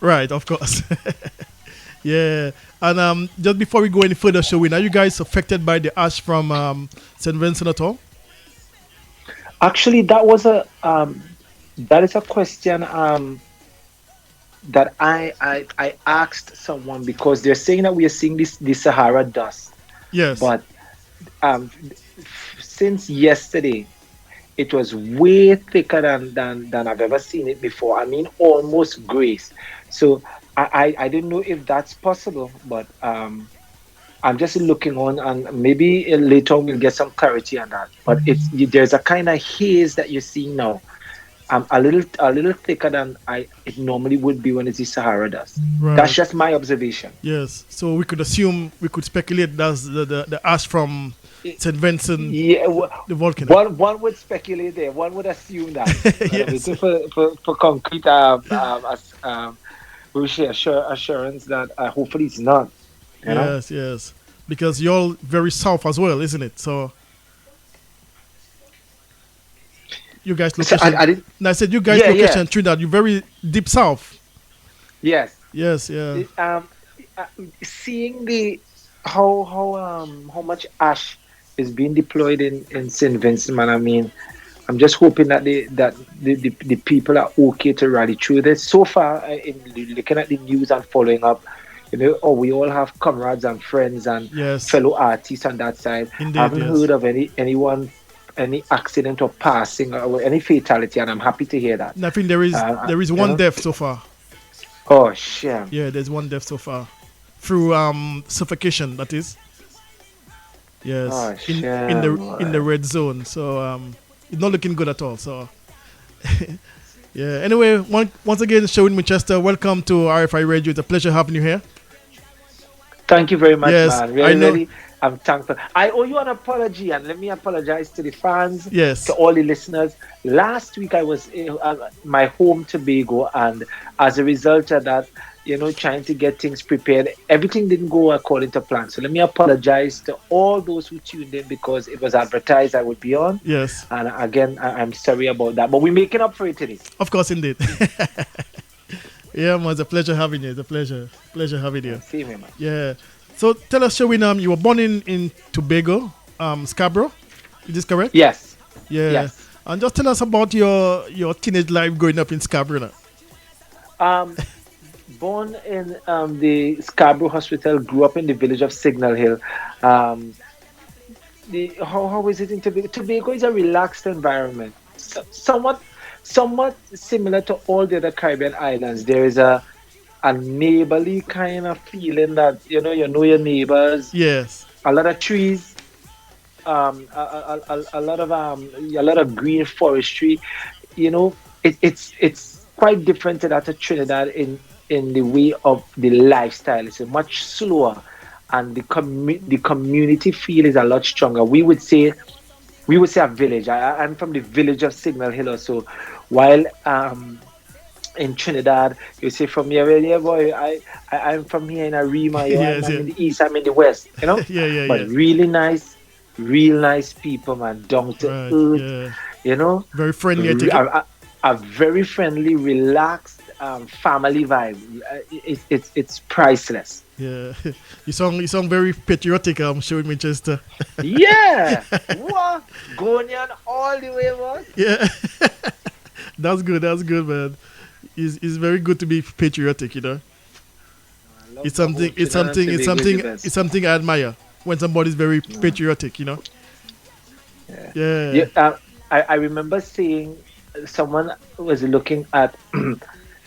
Right, of course. Yeah. And just before we go any further, Sherwin, are you guys affected by the ash from St. Vincent at all? Actually, that is a question that I asked someone because they're saying that we are seeing this Sahara dust, Yes. but since yesterday it was way thicker than I've ever seen it before. I mean, almost grace. So I didn't know if that's possible, but I'm just looking on, and maybe later on we'll get some clarity on that. But there's a kind of haze that you're seeing now, a little thicker than I it normally would be when it's the Sahara dust. That's Right. just my observation. Yes. So we could assume, we could speculate that's the ash from St. Vincent, Yeah, the volcano. one would speculate there. One would assume that. But I'm Yes. waiting for concrete we should assurance that hopefully it's not. You know. Yes, yes. Because you're very south as well, isn't it? So you guys So location. I didn't. No, I said you guys Yeah, yeah. location Trinidad. You're very deep south. Yes. Yes, yeah. The, uh, Seeing the how much ash is being deployed in Saint Vincent, man. I mean, I'm just hoping that the people are okay to rally through this. So far, looking at the news and following up, we all have comrades and friends and Yes. fellow artists on that side. I Indeed, haven't yes. heard of any accident or passing or any fatality, and I'm happy to hear that. And I think there is Uh, there is you one know, death so far. oh shit. Yeah, there's one death so far. Through suffocation, that is. Yes. Oh In the shit. red zone. So it's not looking good at all. So yeah. Anyway, once again, Sherwin Winchester, welcome to RFI Radio. It's a pleasure having you here. Thank you very much, Yes, man. I Really, know. really, I'm thankful. I owe you an apology, and let me apologize to the fans, to Yes. all the listeners. Last week I was in my home Tobago, and as a result of that, trying to get things prepared, everything didn't go according to plan. So let me apologize to all those who tuned in because it was advertised I would be on. Yes. And again, I'm sorry about that, but we're making up for it today. Of course, indeed. Yeah, man, it's a pleasure having you. It's a pleasure. Pleasure having you. See me, man. Yeah. So tell us, Sherwin, you were born in Tobago, Scarborough. Is this correct? Yes, Yeah. yes. And just tell us about your teenage life growing up in Scarborough. Um, Born in the Scarborough Hospital, grew up in the village of Signal Hill. Um, how is it in Tobago? Tobago is a relaxed environment, somewhat similar to all the other Caribbean islands. There is a neighborly kind of feeling that you know your neighbors. Yes. A lot of trees, a lot of green forestry. It's quite different to that of Trinidad in the way of the lifestyle. It's a much slower, and the community feel is a lot stronger. We would say a village. I'm from the village of Signal Hill or so, while in Trinidad you say from here, well, yeah, boy, I'm from here in Arima, Yes, I'm yeah. in the east, I'm in the west. Yeah, yeah, But yeah. really nice, real nice people, man, down to Right, earth, yeah. you know, Very friendly, I re- take it. a, a, a very friendly, relaxed family vibe. It's priceless. Yeah. You sound very patriotic, Sherwin Winchester. Yeah, what going on all the way, man. Yeah. That's good, man. It's very good to be patriotic. I love It's the whole something it's Trinidad and something it's Tobago is the something best. it's something I admire when somebody's very patriotic. Yeah. Yeah. Yeah, I remember seeing someone was looking at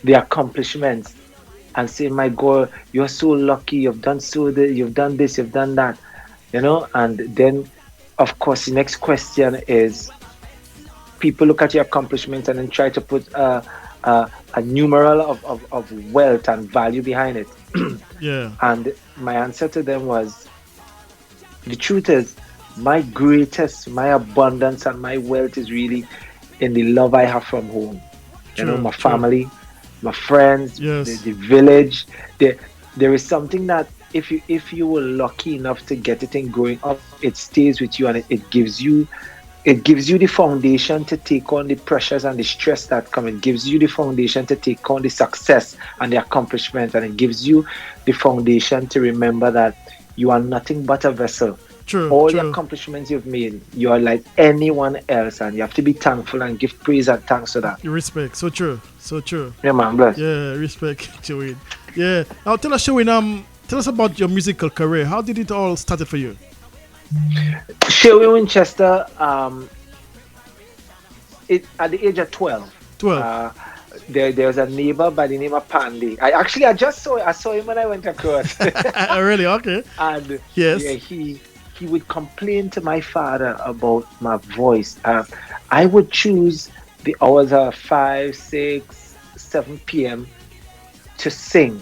the accomplishments and saying, "My God, you're so lucky. You've done this, you've done that." And then, of course, the next question is, people look at your accomplishments and then try to put a numeral of wealth and value behind it. Yeah. And my answer to them was, the truth is, my abundance and my wealth is really in the love I have from home. True. My True. family, my friends, the, Yes. the village. There is something that if you were lucky enough to get it in growing up, it stays with you, and it gives you it gives you the foundation to take on the pressures and the stress that come. It gives you the foundation to take on the success and the accomplishment, and it gives you the foundation to remember that you are nothing but a vessel. True, All the true. accomplishments you've made, you are like anyone else, and you have to be thankful and give praise and thanks for that. Respect. So true. So true. Yeah, man, bless. Yeah, respect, Showin. Yeah. Now tell us, Showin, tell us about your musical career. How did it all started for you? Sherwin Winchester, at the age of 12, 12. there was a neighbor by the name of Pandy. I just saw him when I went across. Oh, really? Okay. And Yes. yeah, he would complain to my father about my voice. I would choose the hours of 5, 6, 7 p.m. to sing,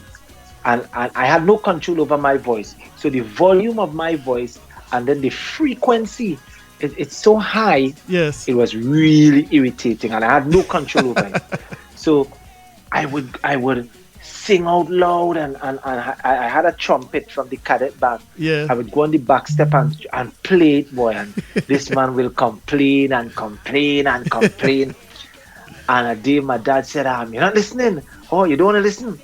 and I had no control over my voice. So the volume of my voice and then the frequency, it's so high. Yes. It was really irritating, and I had no control over it. So I would sing out loud, and I had a trumpet from the cadet band. Yeah. I would go on the back step and play it, boy, and this man will complain and complain and complain. And a day my dad said, you're not listening. Oh, you don't want to listen?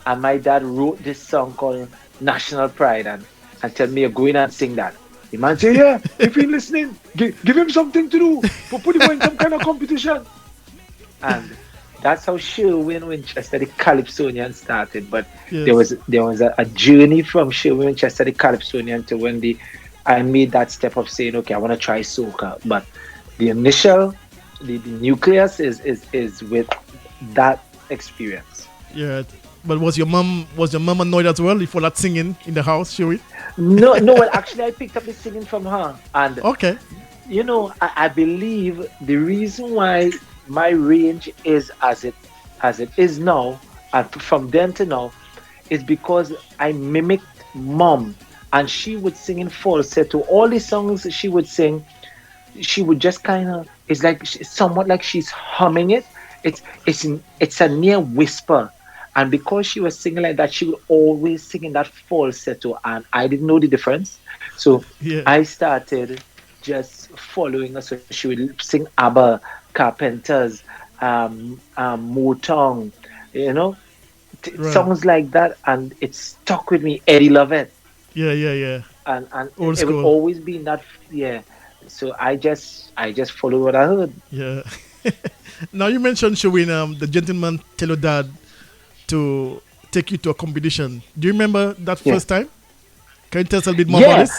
And my dad wrote this song called National Pride, and tell me you're going and sing that. The man said, yeah, if he's listening, give him something to do. Put him in some kind of competition. And that's how Sherwin Winchester, the Calypsonian, started. But yes. there was a journey from Sherwin Winchester, the Calypsonian, to when I made that step of saying, okay, I want to try soca. But the initial, the nucleus is with that experience. Yeah. But was your mom annoyed as well for that singing in the house, Sherwin? No. Well, actually, I picked up the singing from her, and okay. I believe the reason why my range is as it is now, and from then to now, is because I mimicked mom, and she would sing in falsetto. All the songs she would sing, she would just kind of, it's like somewhat like she's humming it. It's a near whisper. And because she was singing like that, she would always sing in that falsetto, and I didn't know the difference. So I started just following her. So she would sing ABBA, Carpenters, Motown, songs like that, and it stuck with me. Eddie Lovett. Yeah. And Old it school. would always be in that. So I just followed what I heard. Yeah. Now you mentioned, Sherwin, the gentleman tell your dad to take you to a competition. Do you remember that first time? Can you tell us a bit more about this?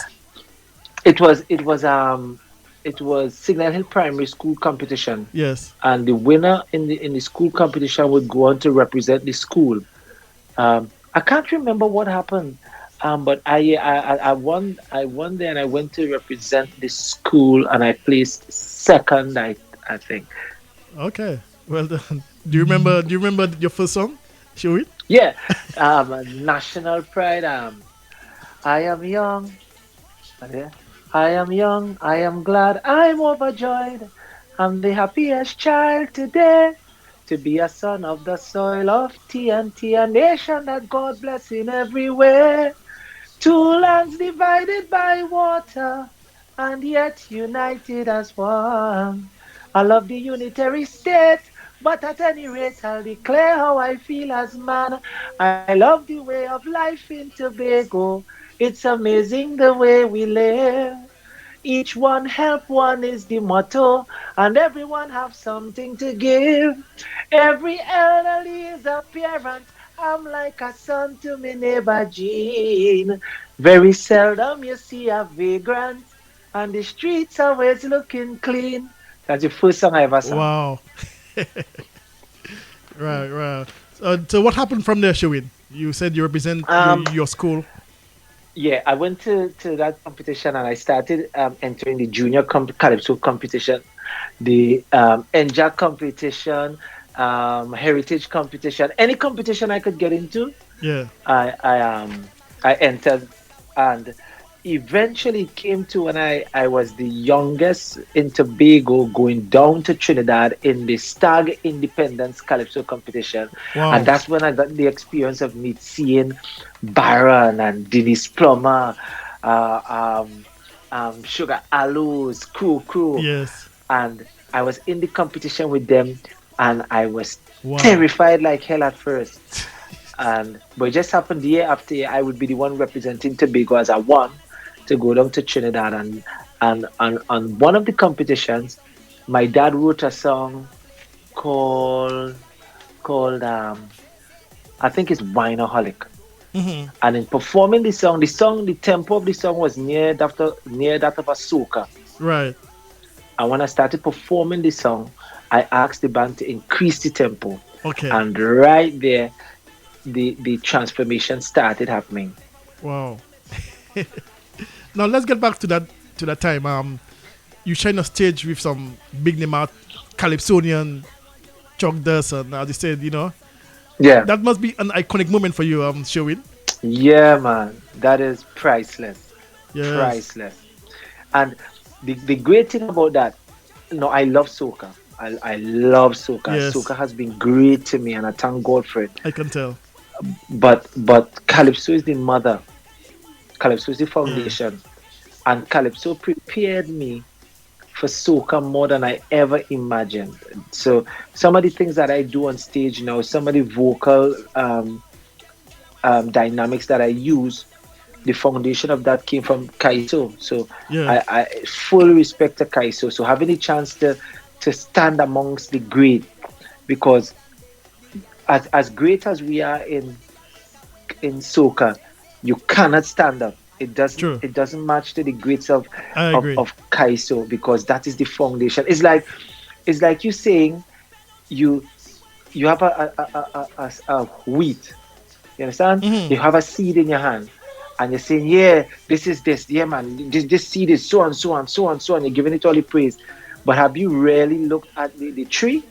It was Signal Hill Primary School competition. Yes. And the winner in the school competition would go on to represent the school. I can't remember what happened, but I won there, and I went to represent the school, and I placed second, I think. Okay, well done. Do you remember your first song? Show it. Yeah, National Pride. I am young. I am young. I am glad. I'm overjoyed. I'm the happiest child today to be a son of the soil of TNT, a nation that God bless in every way. Two lands divided by water, and yet united as one. I love the unitary state, but at any rate, I'll declare how I feel as man. I love the way of life in Tobago. It's amazing the way we live. Each one help one is the motto, and everyone have something to give. Every elderly is a parent. I'm like a son to my neighbor Jean. Very seldom you see a vagrant, and the streets always looking clean. That's the first song I ever sang. Wow. Right. So what happened from there, Sherwin? You said you represent your school. Yeah, I went to that competition, and I started entering the junior calypso competition, the NJAC competition, heritage competition, any competition I could get into. Yeah, I entered, and eventually it came to when I was the youngest in Tobago going down to Trinidad in the Stag Independence Calypso competition. Wow. And that's when I got the experience of seeing Baron and Denise Plummer, Sugar Aloes, Crew, Yes. and I was in the competition with them, and I was Wow. terrified like hell at first. And but it just happened year after year, I would be the one representing Tobago as I won to go down to Trinidad, and on one of the competitions, my dad wrote a song called called I think it's Wineaholic. Hmm. And in performing the tempo of the song was near that of a soca. Right. And when I started performing the song, I asked the band to increase the tempo. Okay. And right there, the transformation started happening. Wow. Now let's get back to that time. You shine a stage with some big name out, Calypsonian, Chuck Dust, and as you said, Yeah. that must be an iconic moment for you, Sherwin. Yeah, man. That is priceless. Yes. Priceless. And the great thing about that, I love soca. I love soca. Yes. Soca has been great to me, and I thank God for it. I can tell. But Calypso is the mother. Calypso is the Yeah. foundation, and Calypso prepared me for soca more than I ever imagined. So some of the things that I do on stage now, some of the vocal dynamics that I use, the foundation of that came from Kaiso. So Yeah. I fully respect to Kaiso. So having the chance to stand amongst the great, because as great as we are in soca, you cannot stand up. True. It doesn't match to the greats of I of, agree. of Kaiso, because that is the foundation. It's like you saying you you have a wheat. You understand? Hmm. You have a seed in your hand, and you're saying, "Yeah, this is this. Yeah, man, this seed is so and so and so and so," and you're giving it all the praise. But have you really looked at the tree?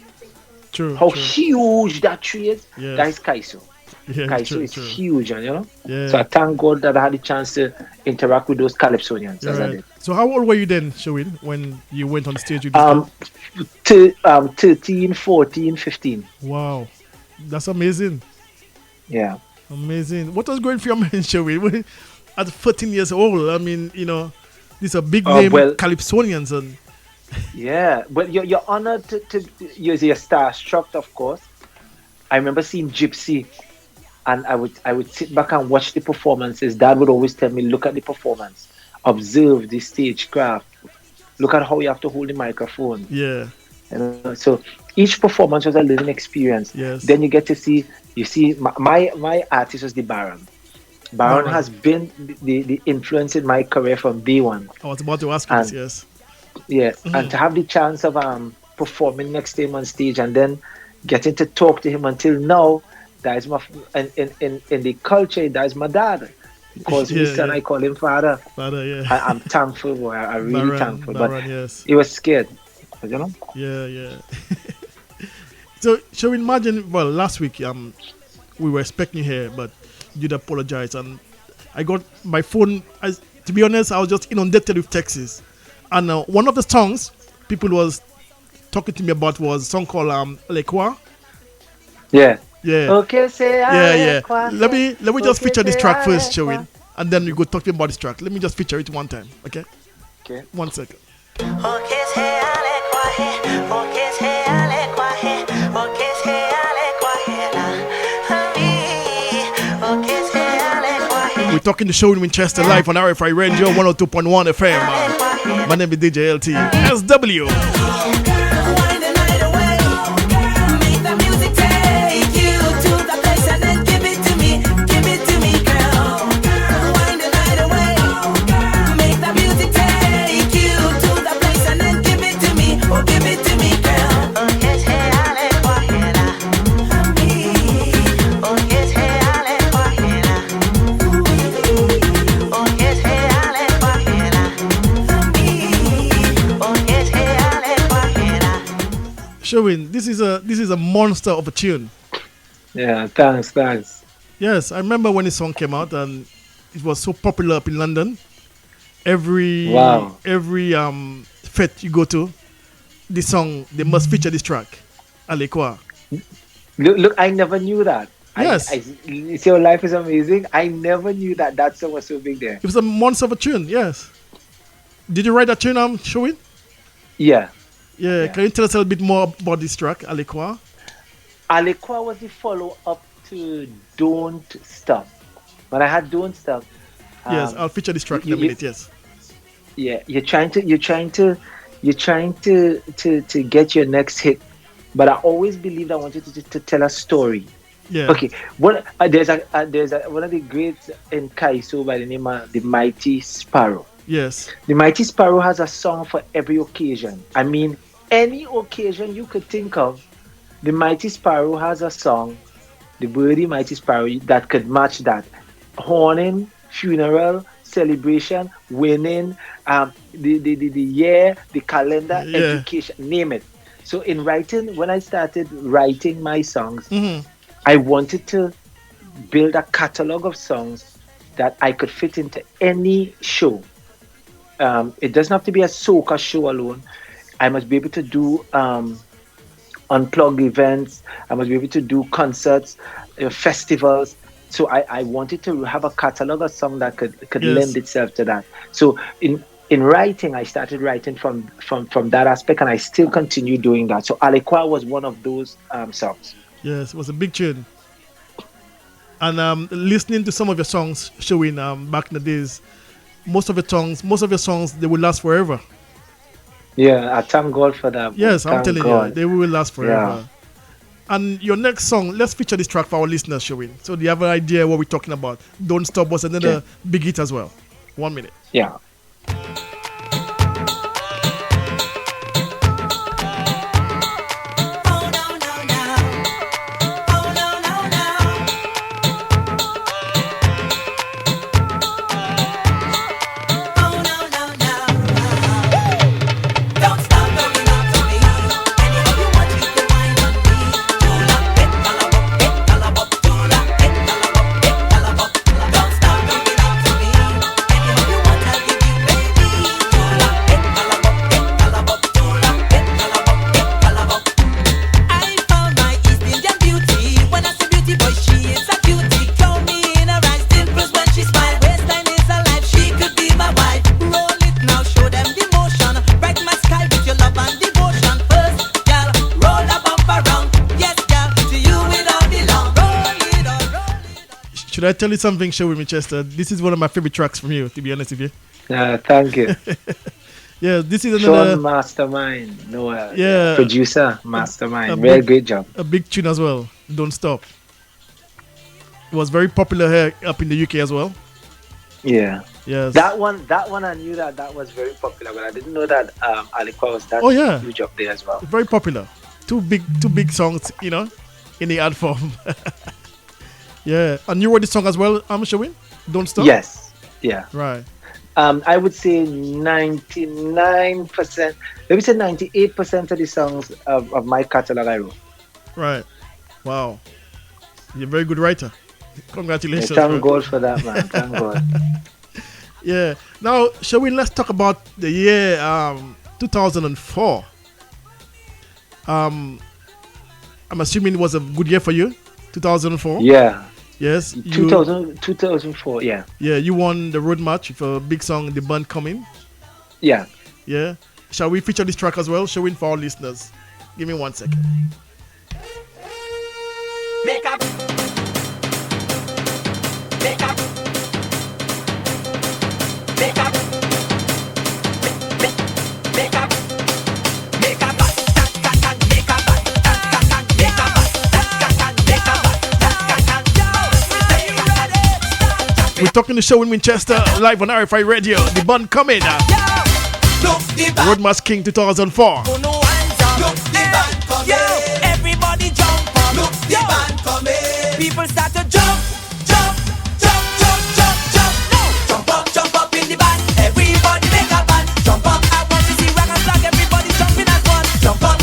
True. How True. huge that tree is? That is Yes. Kaiso. Yeah. Kaiso True. is True. huge, and. So I Yeah. thank God that I had the chance to interact with those Calypsonians You're as I right. did. So how old were you then, Sherwin, when you went on stage with these guys? To 13, 14, 15. Wow. That's amazing. Yeah. Amazing. What was going through your mind, Sherwin? At 14 years old, I mean, these are big Uh, name well, Calypsonians, and yeah. Well, you're honored to you're starstruck, of course. I remember seeing Gypsy, and I would sit back and watch the performances. Dad would always tell me, look at the performance, observe the stagecraft, look at how you have to hold the microphone. yeah, So each performance was a learning experience. yes, Then you get to see, my artist was the Baron. Baron Baron. has been the influence in my career from day one. I was about to ask you this. And Yes. yes, and Mhm. to have the chance of performing next to him on stage, and then getting to talk to him until now, that is in the culture, that is my dad. He calls me Yeah, son, yeah. I call him father. Father, yeah. I'm thankful, boy. I'm really Baron, thankful. But Baron, yes. he was scared, you know? Yeah, yeah. So imagine, well, last week we were expecting you here, but you did apologize, and I got my phone. To be honest, I was just inundated with texts, and one of the songs people was talking to me about was a song called Lekwa. Yeah. Yeah, Okay, say yeah, yeah. Alekwa, Let me just okay, feature this say track first, Alekwa. Sherwin, and then we go talk to him about this track. Let me just feature it one time, okay? Okay. 1 second. We're talking the show in Winchester live on RFI Radio 102.1 FM. My name is DJ LT SW. Sherwin, this is a monster of a tune. Yeah, thanks. Yes, I remember when this song came out and it was so popular up in London. Every Wow. every fete you go to, this song they must feature this track, Alekwa. Look, I never knew that. Yes, You see how life is amazing? I never knew that song was so big there. it was a monster of a tune. Yes, Did you write that tune, Showin? Yeah, Yeah, yeah. can you tell us a little bit more about this track, Alekwa? Alekwa was the follow up to Don't Stop. When I had Don't Stop, Yes, um, I'll feature this you, track in you, a you minute. Yes. yeah, you're trying to get your next hit. But I always believed I wanted to tell a story. Yeah. Okay, there's a one of the greats in Kaiso by the name of the Mighty Sparrow. Yes. The Mighty Sparrow has a song for every occasion. I mean, any occasion you could think of, the Mighty Sparrow has a song, the Birdie Mighty Sparrow, that could match that. Horning, funeral, celebration, winning, the year, the calendar, Yeah. education, name it. So in writing, when I started writing my songs, Mm-hmm. I wanted to build a catalog of songs that I could fit into any show. It doesn't have to be a soca show alone. I must be able to do unplugged events. I must be able to do concerts, festivals. So I wanted to have a catalog of song that could lend Yes. itself to that. So in writing, I started writing from that aspect, and I still continue doing that. So Alekwa was one of those songs. Yes. It was a big tune. And listening to some of your songs, Showin, back in the days, most of your songs, they will last forever. Yeah, I thank God for that. Yes, I'm Thank telling you, God. they will last Yeah. forever. And your next song, let's feature this track for our listeners, Showin. So they have an idea what we're talking about. Don't Stop was Okay. another big hit as well. 1 minute. Yeah. Should I tell you something, Showin Winchester? This is one of my favorite tracks from you, to be honest with you. Thank you. Yeah, this is Sean another, Mastermind, Noel, yeah. yeah, Producer a Mastermind. Very big, great job. a big tune as well. Don't Stop. It was very popular here up in the UK as well. Yeah. Yes. That one I knew that was very popular, but I didn't know that Alekwa was that Oh yeah, huge up there as well. very popular. Two big songs, in the ad form. Yeah, and you wrote the song as well, Showin? Don't Stop? Yes. Yeah. Right. I would say 99%, maybe say 98% of the songs of my catalog I wrote. Right. Wow. You're a very good writer. Congratulations, Yeah, thank bro. God for that, man. Thank God. Yeah. Now, Showin, let's talk about the year 2004. I'm assuming it was a good year for you, 2004. Yeah. Yes. 2004, yeah. Yeah, you won the road match with a big song, The Band Coming. Yeah. Yeah. Shall we feature this track as well? Showing for our listeners. Give me 1 second. Make up, make up, make up, make up, make up, make up, We're talking to Showin Winchester live on RFI Radio. The Band Coming. Road Match King 2004. Everybody jump up. Look the band coming. People start to jump, jump, jump, jump, jump, jump. No, jump up in the band. Everybody make a band. Jump up. I want to see rock and flag. Everybody jumping at once. Jump up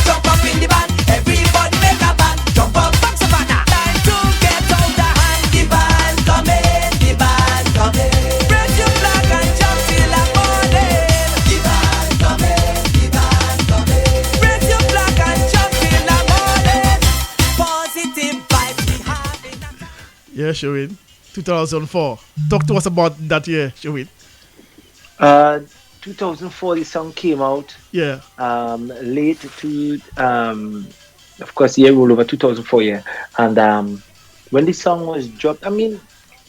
in the band. Everybody make a band. Jump up, from Savannah. Time to get out the hand. The band coming, the band coming. Raise your flag and jump till the morning. The band coming, the band coming. Raise your flag and jump till the morning. Positive vibes we have in the Yeah, Showin. 2004. Talk to us about that year, Showin. 2004, the song came out. Yeah. Late to, of course, the year rolled over 2004, yeah. And when the song was dropped, I mean,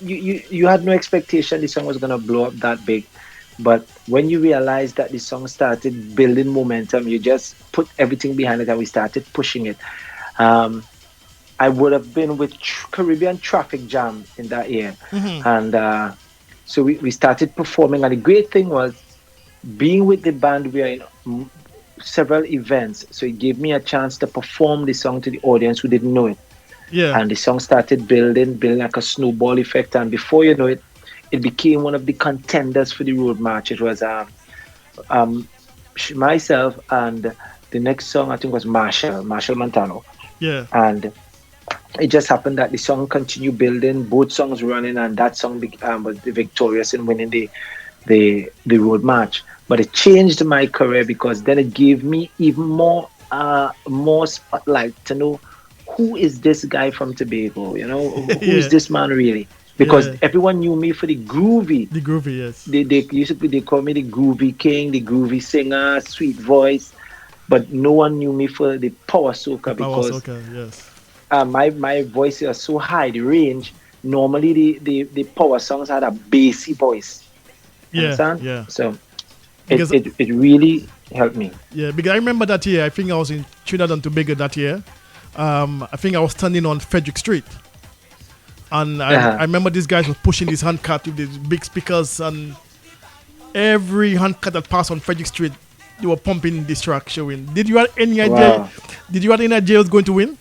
you had no expectation the song was gonna blow up that big. But when you realize that the song started building momentum, you just put everything behind it and we started pushing it. Um, I would have been with Caribbean Traffic Jam in that year. Mm-hmm. And so we started performing. And the great thing was being with the band, we are in several events. So it gave me a chance to perform the song to the audience who didn't know it. Yeah. And the song started building like a snowball effect. And before you know it, it became one of the contenders for the road march. It was myself and the next song I think was Marshall Montano. Yeah. And it just happened that the song continued building, both songs running, and that song was victorious in winning the road march. But it changed my career because then it gave me even more spotlight to know who is this guy from Tobago, you know, who is this man really? Because everyone knew me for the groovy. The groovy, yes. They call me the groovy king, the groovy singer, sweet voice, but no one knew me for the power soca because yes. My voice is so high, the range. Normally the power songs had a bassy voice. Understand? Yeah. So it really helped me. Yeah, because I remember that year. I think I was in Trinidad and Tobago that year. I think I was standing on Frederick Street, and I remember these guys were pushing this handcart with these big speakers, and every handcart that passed on Frederick Street, they were pumping this track showing. Did you have any idea? Wow. Did you have any idea it was going to win?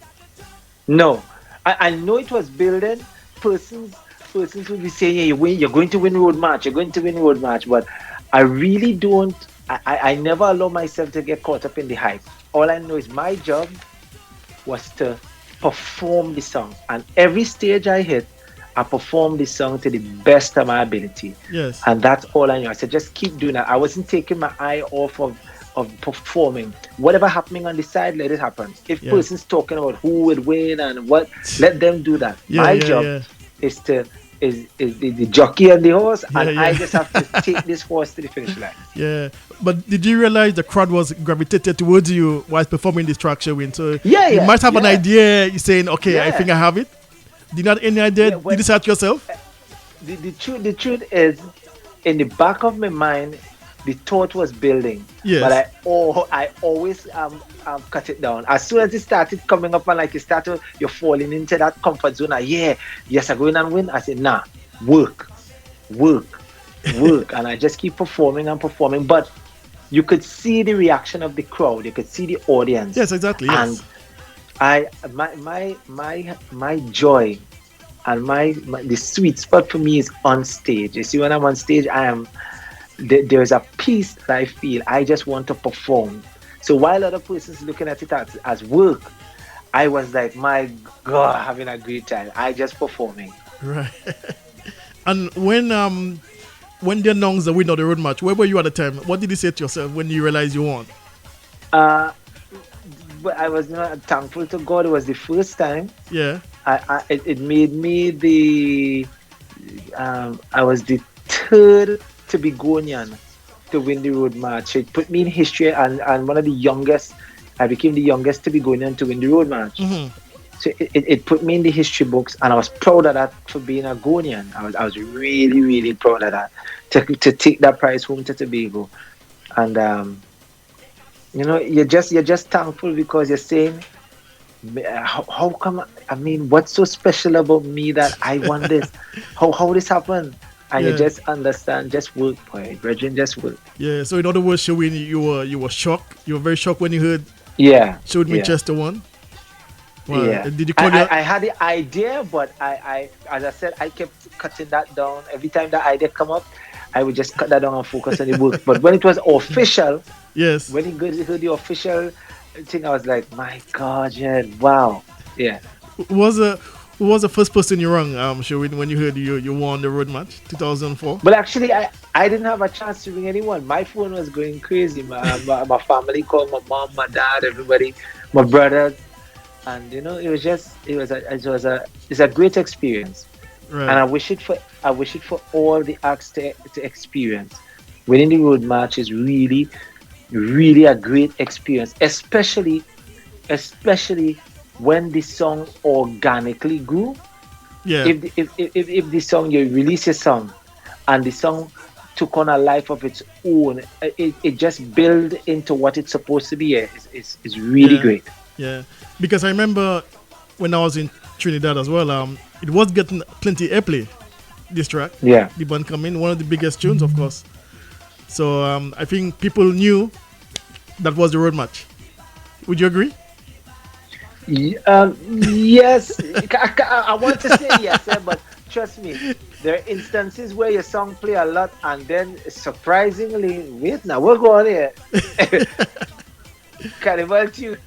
No, I know it was building. Persons would be saying, "Yeah, you're going to win road march. You're going to win road march," but I really don't. I never allow myself to get caught up in the hype. All I know is my job was to perform the song, and every stage I hit, I performed the song to the best of my ability. Yes. And that's all I knew. I said, just keep doing that. I wasn't taking my eye off of performing. Whatever happening on the side, let it happen. If person's talking about who would win and what, let them do that. My job is the jockey and the horse, and I just have to take this horse to the finish line. Yeah. But did you realize the crowd was gravitated towards you while performing this track showing? So you might have an idea. You're saying, okay, I think I have it. Did you have any idea? Did you start yourself? The truth is, in the back of my mind, the thought was building. Yes. But I always cut it down. As soon as it started coming up and like you're falling into that comfort zone. Yes, I'm going and win. I said, nah, work. And I just keep performing and performing. But you could see the reaction of the crowd. You could see the audience. Yes, exactly. Yes. And my joy and the sweet spot for me is on stage. You see, when I'm on stage, there's a peace that I feel. I just want to perform. So while other persons looking at it as work, I was like, my God, having a great time. I just performing. Right. And when they announced the winner of the road match, where were you at the time? What did you say to yourself when you realized you won? But I was not thankful to God. It was the first time. Yeah. It made me I was the third Tobagonian to win the road match. It put me in history and one of the youngest. I became the youngest Tobagonian to win the road match. Mm-hmm. So it put me in the history books, and I was proud of that for being a Ghanaian. I was really, really proud of that to take that prize home to Tobago. And you're just thankful because you're saying, how come? I mean, what's so special about me that I won this? How this happened? And you just understand, just work, boy. Brethren, just work. Yeah. So in other words, Sherwayne, you were shocked. You were very shocked when you heard. SHURWAYNE Winchester won. Well, yeah. Did you call I had the idea, but I as I said, I kept cutting that down. Every time that idea come up, I would just cut that down and focus on the work. But when it was official, when he heard the official thing, I was like, my God, wow. Yeah. Who was the first person you rang, Sherwayne, when you heard you won the road match, 2004? But actually, I didn't have a chance to ring anyone. My phone was going crazy. My family called, my mom, my dad, everybody, my brothers. And it's a great experience. Right. And I wish it for all the acts to experience. winning the road match is really, really a great experience, especially when the song organically grew. Yeah. If the song, you release a song and the song took on a life of its own, it just build into what it's supposed to be. Yeah, it's really Yeah. great. Yeah. Because I remember when I was in Trinidad as well, it was getting plenty airplay, this track. Yeah. The band come in, one of the biggest tunes, of course. So I think people knew that was the road match. Would you agree? Yes, I want to say yes, but trust me, there are instances where your song play a lot, and then surprisingly, wait now, we're going here. Carnival tune.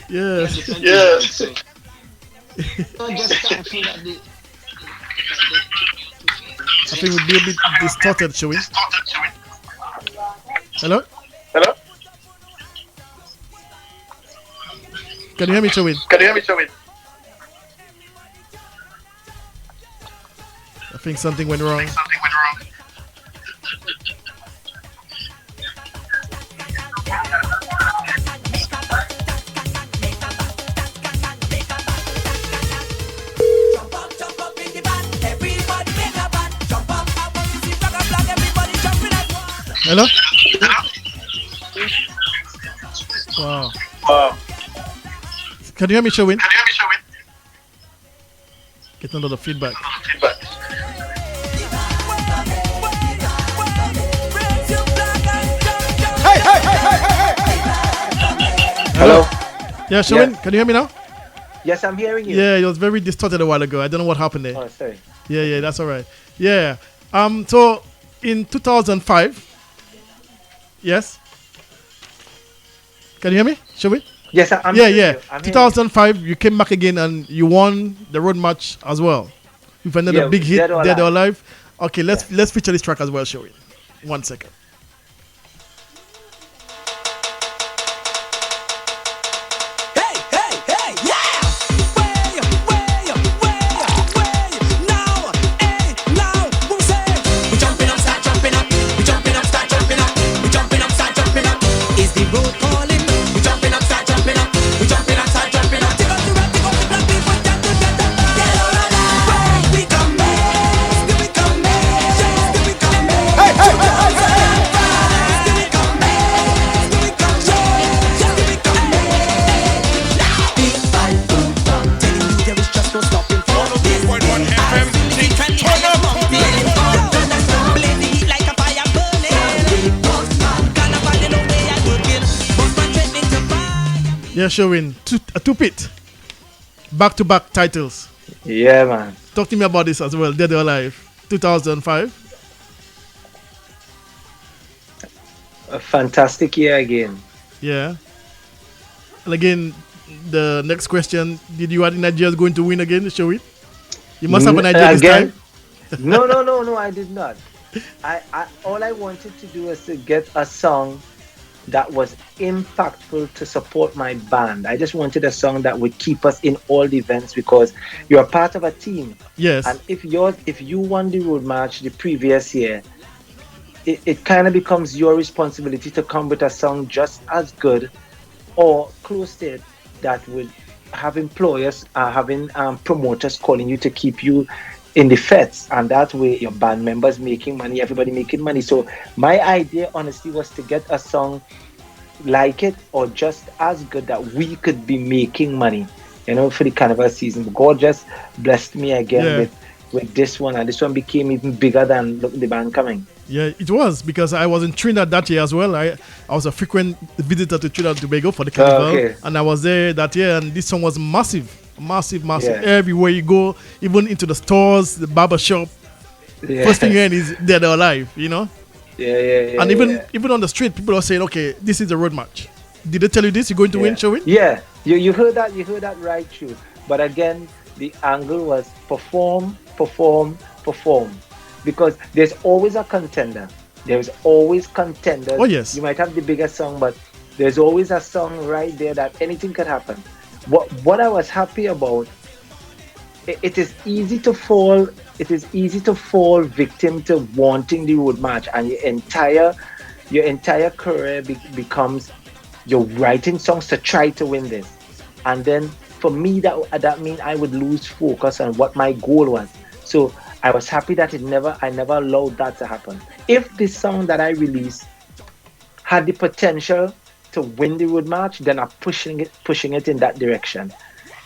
Yes. Yes. I'm just thankful that the I think we'd be a bit distorted, shall we? Hello? Hello? Can you hear me, Shawin? Can you hear me, Shawin? I think something went wrong. Something went wrong. Jump up in the band, everybody make a band. Jump up, I want to see rock and flag, everybody jumping at once. Hello? Wow. Wow. Can you hear me, Shawin? Can you hear me, Shawin? Getting a lot of feedback. Feedback. Hello. Yeah, Shawin, Yeah. can you hear me now? Yes, I'm hearing you. Yeah, it was very distorted a while ago. I don't know what happened there. Oh, sorry. Yeah, that's all right. Yeah. So in 2005, yes. Can you hear me? Shawin? Yes, I'm Yeah, hearing yeah. you. I'm hearing you. 2005, you came back again and you won the road match as well. You've another Yeah, big hit, Dead or Dead or Alive. Alive. Okay, let's feature this track as well, shall we? 1 second. Hey, hey, hey, yeah! Way, now, hey, now, who say? We jumping up, start jumping up. We jumping up, start jumping up. We jumping up, start jumping up. Is the road calling? We jumping up, start jumping up. We jumping up, start jumping up. Take us to rap, take us to black people, got to get up. Get out of line. We coming, still we coming, still we coming. Hey, hey, hey, hey, hey. Still we coming, still we coming, still we coming. Big bad boom bang, telling you there is just no stopping for this. FM, Turn up, blaze the heat like a fire burning. Carnival in the way I working, Bossman threatening to fire. Yeah, Shawin. A two-pit. Back-to-back titles. Yeah, man. Talk to me about this as well. Dead or Alive. 2005. A fantastic year again. Yeah. And again, the next question: did you have Nigeria's going to win again? Shall we? You must have an idea this Again? time. No, I did not. All I wanted to do was to get a song that was impactful to support my band. I just wanted a song that would keep us in all the events because you're part of a team. Yes. And if you won the road match the previous year, it kind of becomes your responsibility to come with a song just as good or close to it that would have employers, having promoters calling you to keep you in the feds, and that way your band members making money, everybody making money. So my idea honestly was to get a song like it or just as good that we could be making money, for the carnival season. God just blessed me again with this one, and this one became even bigger than the band coming. Yeah, it was because I was in Trinidad that year as well. I was a frequent visitor to Trinidad and Tobago for the carnival, okay. and I was there that year, and this song was massive. Yeah. Everywhere you go, even into the stores, the barber shop, Yeah. first thing you hear is Dead or Alive, Yeah. And even on the street, people are saying, okay, this is a road match. Did they tell you this? You're going to win, Showin? Yeah, you heard that right through. But again, the angle was perform, because there's always a contender. There's always contenders. Oh yes. You might have the biggest song, but there's always a song right there that anything could happen. What I was happy about, it is easy to fall easy to fall victim to wanting the road march, and your entire career becomes you're writing songs to try to win this. And then for me, that means I would lose focus on what my goal was. So I was happy that I never allowed that to happen. If this song that I released had the potential to win the road march, then I'm pushing it in that direction.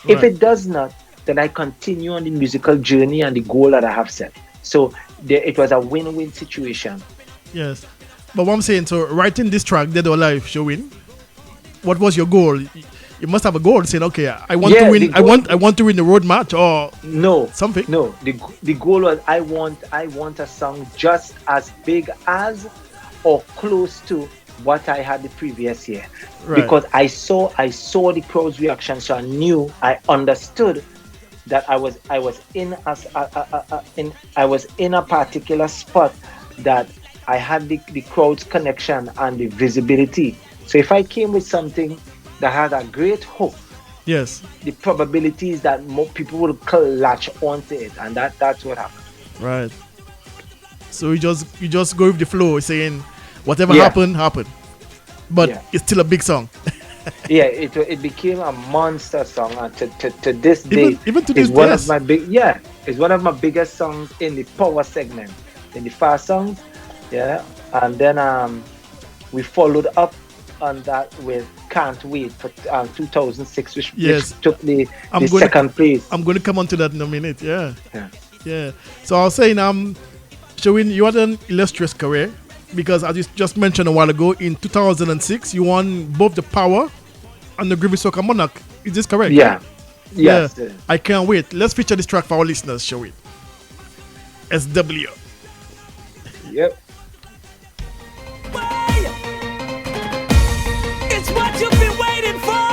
If Right. it does not, then I continue on the musical journey and the goal that I have set. So it was a win-win situation. Yes. But what I'm saying, so writing this track, Dead or Alive, Showin, what was your goal? You must have a goal saying, okay, I want to Yeah, win. the I goal- want. I want to win the road match or No, something. no. The goal was I want a song just as big as or close to what I had the previous year, Right. because I saw the crowd's reaction, so I understood that I was in a particular spot that I had the crowd's connection and the visibility. So if I came with something that had a great hook, Yes. the probability is that more people will latch onto it, and that's what happened. Right. So you just go with the flow, saying whatever Yeah. happened. But Yeah. it's still a big song. Yeah, it became a monster song, and to this day, Even to it's this one day. of my it's one of my biggest songs in the power segment, in the fast songs. Yeah, and then we followed up on that with Can't Wait for 2006, which Yes. took the I'm gonna- second place. I'm going to come on to that in a minute. Yeah. Yeah. Yeah. So I was saying, Showin, you had an illustrious career because, as you just mentioned a while ago, in 2006, you won both the Power and the Groovy Soca Monarch. Is this correct? Yeah. Yes. Yeah. I can't wait. Let's feature this track for our listeners, shall we? SW. Yep. It's what you've been waiting for.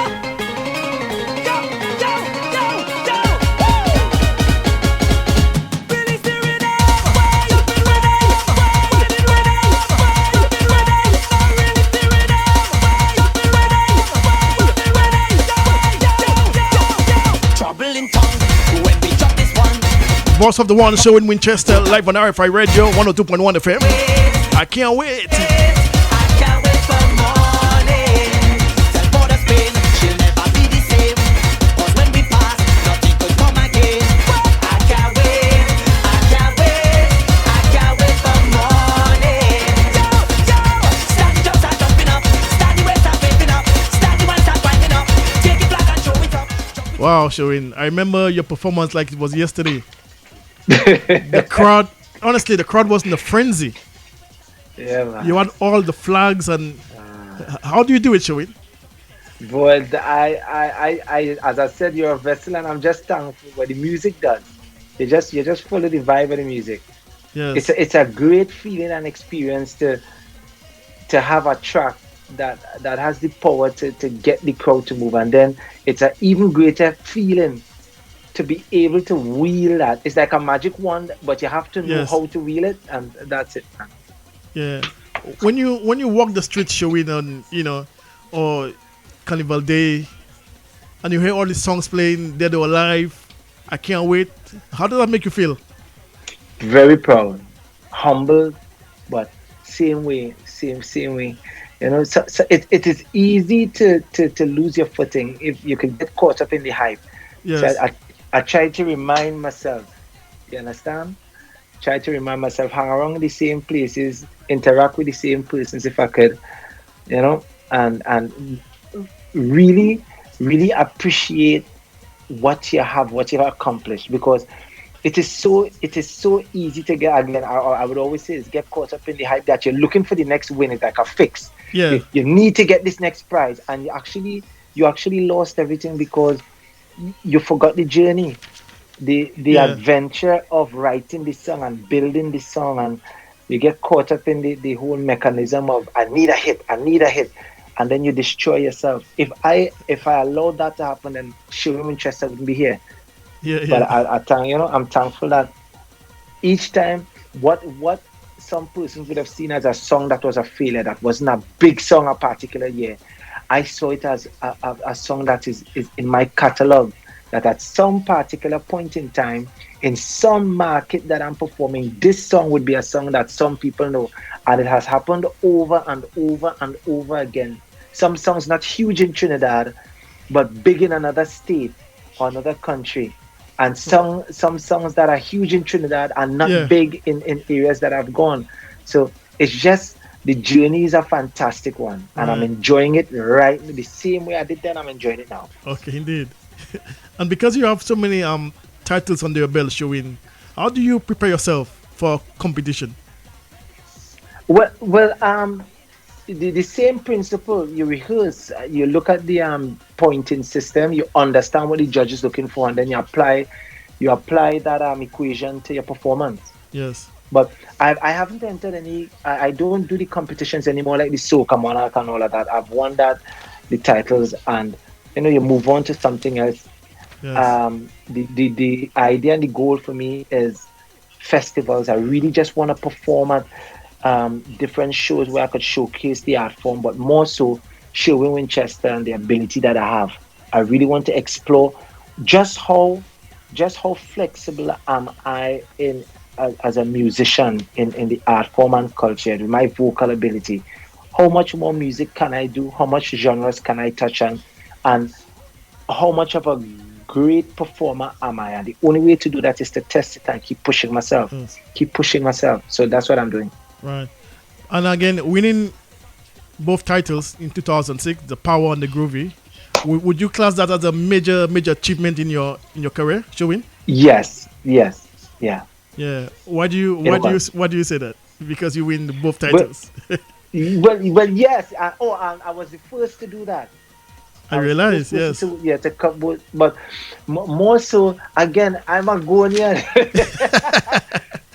Go, go, go, go. Woo! Release the rhythm. You've been waiting. You've been waiting. You've been waiting. Release the rhythm. You've been waiting. You've been waiting. Go, go, go, go. Trouble in tongue when we drop this one. Voice of the One show in Winchester, live on RFI Radio, 102.1 FM. I can't wait. I can't wait for morning. Tell for the spin, she'll never be the same. 'Cause when we pass, nothing could come again. I can't wait, I can't wait, I can't wait for morning. Yo, yo, start the jump, start jumping up. Start the way, start pacing up. Start the one, start winding up. Take it flag and show it up. Wow, Showin, I remember your performance like it was yesterday. The crowd, honestly, the crowd was in a frenzy. Yeah, man. You had all the flags and how do you do it, Showin? But as I said, you're a vessel, and I'm just thankful what the music does. You just follow the vibe of the music. Yes. It's a great feeling and experience to have a track that has the power to get the crowd to move, and then it's an even greater feeling to be able to wheel that. It's like a magic wand, but you have to know Yes. how to wheel it, and that's it, man. Yeah. When you walk the streets, Showin, on or Carnival Day, and you hear all these songs playing, Dead or Alive, I can't wait. How does that make you feel? Very proud, humble, but same way. So it is easy to lose your footing if you can get caught up in the hype. Yes. So I try to remind myself, you understand? Try to remind myself, hang around the same places, interact with the same persons if I could, and really, really appreciate what you have accomplished, because it is so easy to get, again, I would always say, is get caught up in the hype that you're looking for the next win. It's like a fix. Yeah. You need to get this next prize, and you actually lost everything because you forgot the journey, the Yeah. adventure of writing this song and building this song, and you get caught up in the whole mechanism of I need a hit, and then you destroy yourself. If I allowed that to happen, then SHURWAYNE Winchester wouldn't be here. Yeah. But I'm thankful that each time what some persons would have seen as a song that was a failure, that wasn't a big song a particular year, I saw it as a song that is in my catalog, that at some particular point in time, in some market that I'm performing, this song would be a song that some people know. And it has happened over and over and over again. Some songs not huge in Trinidad, but big in another state or another country. And some songs that are huge in Trinidad are not Yeah. big in areas that I've gone. So it's just the journey is a fantastic one. And I'm Right. enjoying it right the same way I did then, I'm enjoying it now. Okay, indeed. And because you have so many titles under your belt, showing, how do you prepare yourself for competition? Well, the same principle. You rehearse, you look at the pointing system, you understand what the judge is looking for, and then you apply that equation to your performance. Yes. But I haven't entered any. I don't do the competitions anymore like the Soca Monarch and all of that. I've won that, the titles, and you move on to something else. Yes. The idea and the goal for me is festivals. I really just want to perform at different shows where I could showcase the art form, but more so showing Winchester and the ability that I have. I really want to explore just how flexible am I in as a musician in the art form and culture with my vocal ability. How much more music can I do? How much genres can I touch on? And how much of a great performer am I? And the only way to do that is to test it and keep pushing myself. Yes. Keep pushing myself. So that's what I'm doing. Right. And again, winning both titles in 2006, the Power and the Groovy, would you class that as a major achievement in your career, showing? Yes, yeah. Yeah. Why do you say that? Because you win both But titles. well, yes. And I was the first to do that. I I was the realize. first person Yes. to cut both. But more so, again, I'm a Ghanaian.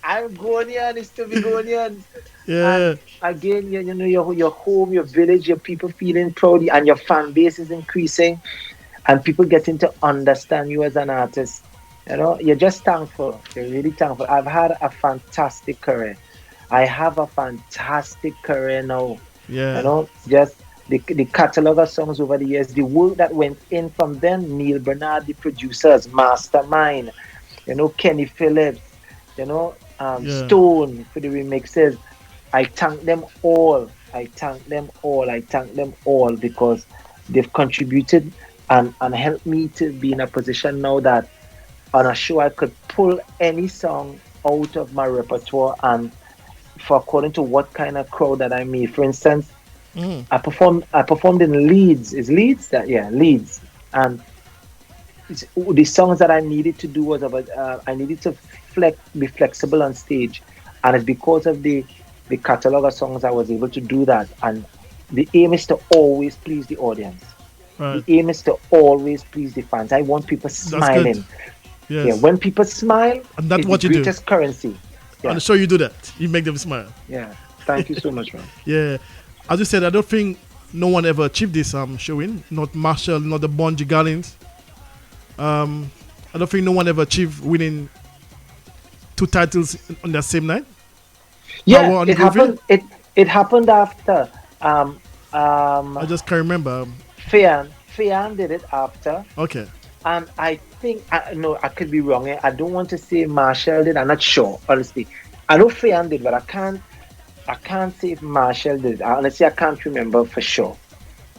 I'm Ghanaian. It's to be Ghanaian. Yeah. And again, your home, your village, your people feeling proud, and your fan base is increasing, and people getting to understand you as an artist. You're just thankful. You're really thankful. I've had a fantastic career. I have a fantastic career now. Yeah. Just the catalog of songs over the years, the work that went in from them, Neil Bernard, the producers, Mastermind, Kenny Phillips, Yeah. Stone for the remixes. I thank them all. I thank them all. I thank them all because they've contributed and helped me to be in a position now that on a show I could pull any song out of my repertoire and for according to what kind of crowd that I meet. For instance, Mm. I performed in Leeds. Is Leeds that? Yeah, Leeds. And the songs that I needed to do was about I needed to be flexible on stage, and it's because of the catalog of songs I was able to do that. And the aim is to always please the audience. Right. The aim is to always please the fans. I want people That's smiling. good. Yeah, Yes. when people smile, And that's it's what the you do. greatest currency. Yeah, I'm sure you do that. You make them smile. yeah. Thank you so much, man. Yeah. As you said, I don't think no one ever achieved this showing. Not Marshall, not the Bonji Gallins. I don't think no one ever achieved winning two titles on the same night. Yeah, Power and it Groovy? happened. It happened after. I just can't remember. Fian did it after, Okay. and I think no, I could be wrong. I don't want to say Marshall did. I'm not sure, honestly. I know Fian did, but I can't say if Marshall did it. Honestly, I can't remember for sure.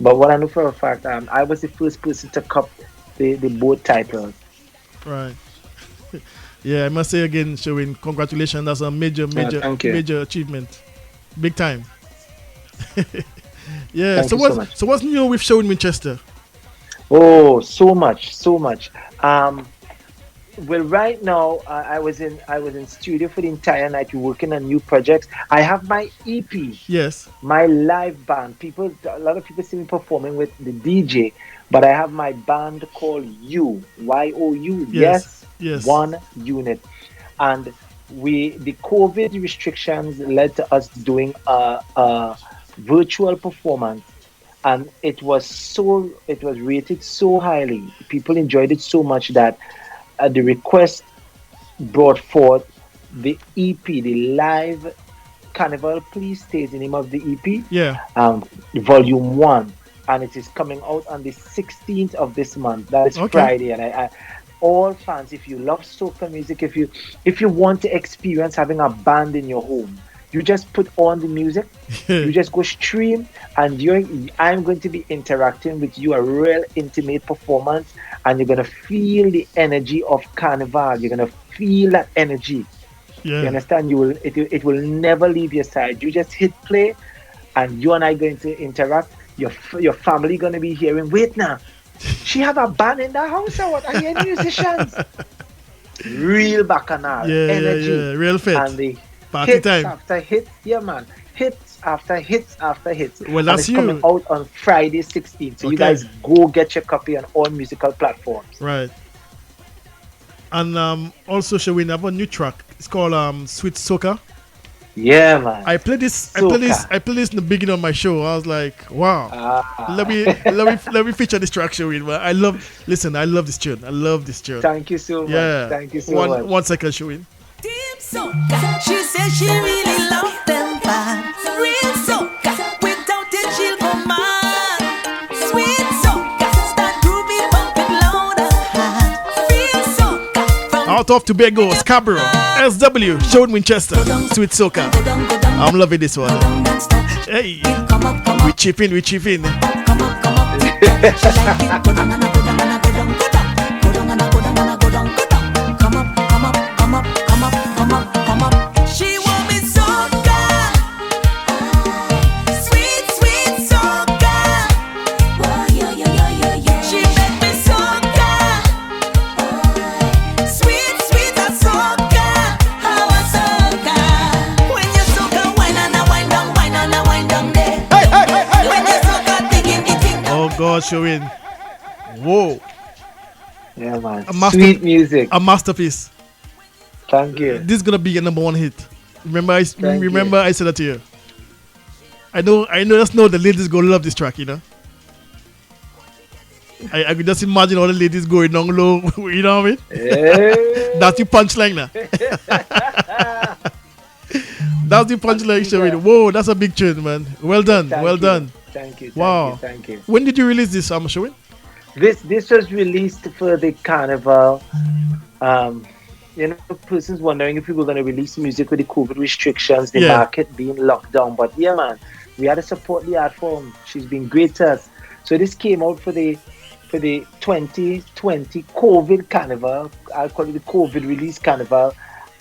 But what I know for a fact, I was the first person to cup the both titles. Right. Yeah, I must say again, showing congratulations. That's a major thank you. achievement. Big time. Yeah. Thank So you so much. what's new with Showing Winchester? Oh, so much, so much. Well, right now I was in studio for the entire night. We're working on new projects. I have my EP, Yes. my live band. A lot of people see me performing with the DJ, but I have my band called YOU. Yes. Yes, Yes. one unit, and the COVID restrictions led to us doing a virtual performance, and it was rated so highly. People enjoyed it so much that the request brought forth the EP, the live Carnival Please Stay is the name of the EP, Yeah. Volume 1. and it is coming out on the 16th of this month. That is Okay. Friday, and I all fans, if you love soca music, if you want to experience having a band in your home, you just put on the music, you just go stream, and I'm going to be interacting with you, a real intimate performance, and you're gonna feel the energy of Carnival. You're gonna feel that energy. You Yeah. understand? It will never leave your side. You just hit play, and you and I going to interact. Your family gonna be hearing. Wait now, she have a band in the house or what? I hear musicians. Real bacchanal Yeah, energy, yeah. Real fit. and the Party hits time. after hits. Yeah, man. Hits after hits after hits. Well, And that's it's you. coming out on Friday 16th. So you Okay. guys go get your copy on all musical platforms. Right. And also, Sherwayne, I have a new track. It's called Sweet Soca. Yeah, man. I played this. Soca. I played this in the beginning of my show. I was like, wow. Ah. Let me feature this track, Sherwayne. But I love this tune. I love this tune. Thank you so much. Yeah. Thank you so much. 1 second, Sherwayne. Deep soca. She says she really loves them fans. Real soca. Without it, she'll go mad. Sweet soca. Start grooving, pump it louder. Real soca. From Out of Tobago, Scarborough, SW, Sherwayne Winchester, Sweet Soca. go down, I'm loving this one. don't stop. Hey, Come up, come we up, chip in. come up, come up. She like it. Go down and go down and go down, go down. Go down and go down and go down, go down. Come up, come up, come up, come up, come up, come up. She want me soca. Sweet, sweet soca. Oh, yeah, yeah, yeah, yeah, yeah. She make me soca. Sweet, sweet a soca. How a soca. When you soca, wine and a wine down there. When you soca, digging it in. Oh God, Sherwayne. Whoa, Yeah, man. A master- Sweet music. a masterpiece. Thank you. This is gonna be a number one hit. Remember, I said that to you. I know. Just know the ladies gonna love this track. You know. I could just imagine all the ladies going down low. You know what I mean? Hey. That's the punchline now. That's the punchline, Sherwayne. Whoa, that's a big tune, man. Well done. Thank Well you. done. Thank you. Wow. Thank you. When did you release this, Sherwayne? This was released for the carnival. Persons wondering if we were going to release music with the COVID restrictions, the Yeah. market being locked down. But yeah, man, we had to support the art form. She's been great to us. So this came out for the 2020 COVID carnival. I call it the COVID release carnival,